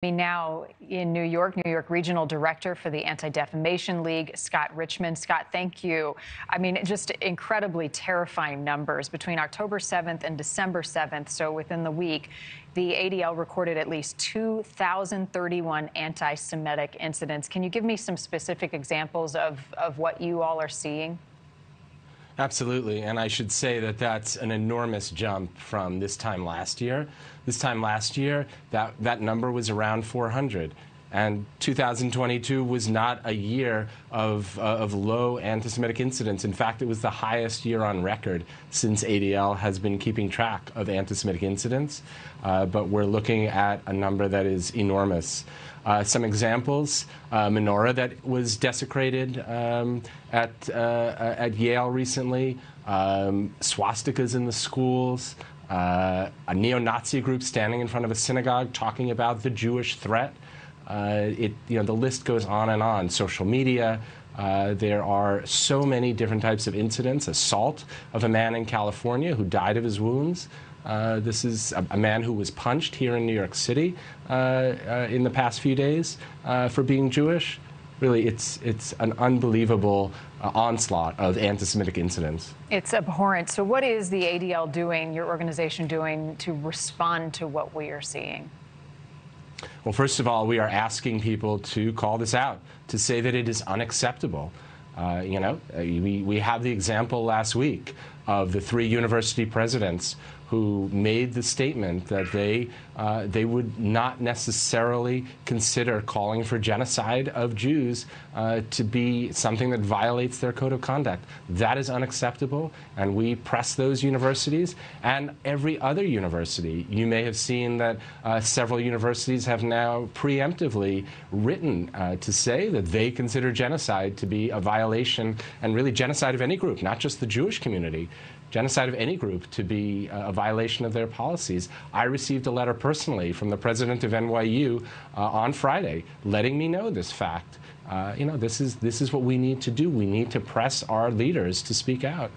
Me now in New York Regional Director for the Anti-Defamation League, Scott Richman. Scott, thank you. I mean, just incredibly terrifying numbers. Between October 7th and December 7th, so within the week, the ADL recorded at least 2,031 anti-Semitic incidents. Can you give me some specific examples of what you all are seeing? Absolutely, and I should say that that's an enormous jump from this time last year. This time last year, that number was around 400. And 2022 was not a year of low anti-Semitic incidents. In fact, it was the highest year on record since ADL has been keeping track of anti-Semitic incidents. But we're looking at a number that is enormous. Some examples: menorah that was desecrated at Yale recently, swastikas in the schools, a neo-Nazi group standing in front of a synagogue talking about the Jewish threat. The list goes on and on. Social media. There are so many different types of incidents. Assault of a man in California who died of his wounds. This is a man who was punched here in New York City in the past few days for being Jewish. Really, it's an unbelievable onslaught of anti-Semitic incidents. It's abhorrent. So what is the ADL doing, your organization doing, to respond to what we are seeing? Well, first of all, we are asking people to call this out, to say that it is unacceptable. We have the example last week of the 3 university presidents who made the statement that they would not necessarily consider calling for genocide of Jews to be something that violates their code of conduct. That is unacceptable, and we press those universities and every other university. You may have seen that several universities have now preemptively written to say that they consider genocide to be a violation, and really genocide of any group, not just the Jewish community, genocide of any group to be a violation of their policies. I received a letter personally from the president of NYU on Friday letting me know this fact. This is what we need to do. We need to press our leaders to speak out.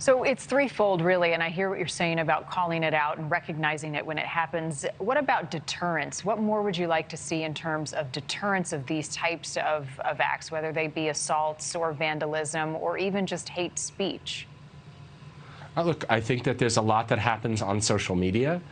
So it's threefold, really, and I hear what you're saying about calling it out and recognizing it when it happens. What about deterrence? What more would you like to see in terms of deterrence of these types of acts, whether they be assaults or vandalism or even just hate speech? Look, I think that there's a lot that happens on social media.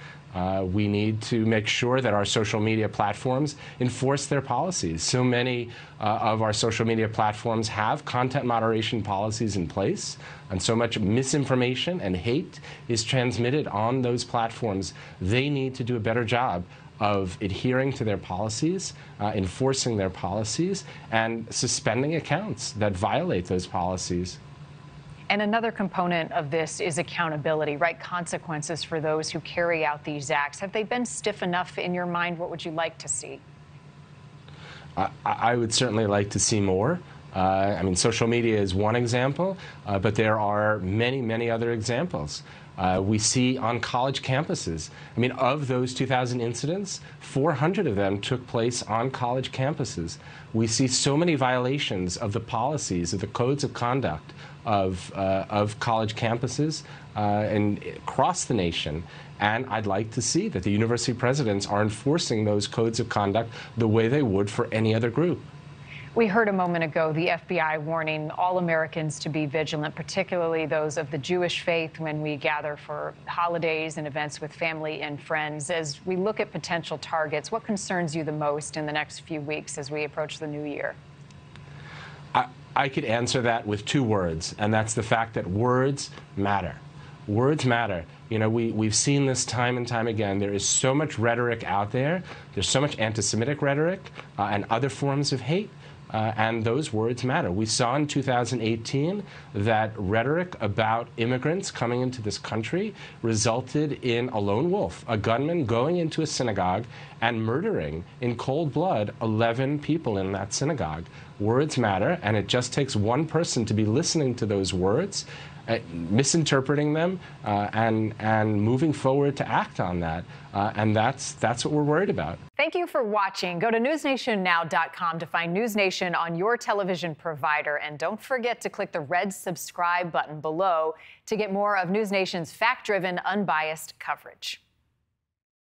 We need to make sure that our social media platforms enforce their policies. So many of our social media platforms have content moderation policies in place, and so much misinformation and hate is transmitted on those platforms. They need to do a better job of adhering to their policies, enforcing their policies, and suspending accounts that violate those policies. And another component of this is accountability, right? Consequences for those who carry out these acts. Have they been stiff enough in your mind? What would you like to see? I would certainly like to see more. Social media is one example, but there are many, many other examples. We see on college campuses. Of those 2,000 incidents, 400 of them took place on college campuses. We see so many violations of the policies, of the codes of conduct of college campuses and across the nation. And I'd like to see that the university presidents are enforcing those codes of conduct the way they would for any other group. We heard a moment ago the FBI warning all Americans to be vigilant, particularly those of the Jewish faith, when we gather for holidays and events with family and friends. As we look at potential targets, what concerns you the most in the next few weeks as we approach the new year? I could answer that with 2 words, and that's the fact that words matter. Words matter. We've seen this time and time again. There is so much rhetoric out there. There's so much anti-Semitic rhetoric and other forms of hate. And those words matter. We saw in 2018 that rhetoric about immigrants coming into this country resulted in a lone wolf, a gunman going into a synagogue and murdering in cold blood 11 people in that synagogue. Words matter, and it just takes one person to be listening to those words, misinterpreting them, and moving forward to act on that. And that's what we're worried about. Thank you for watching. Go to newsnationnow.com to find NewsNation on your television provider. And don't forget to click the red subscribe button below to get more of NewsNation's fact-driven, unbiased coverage.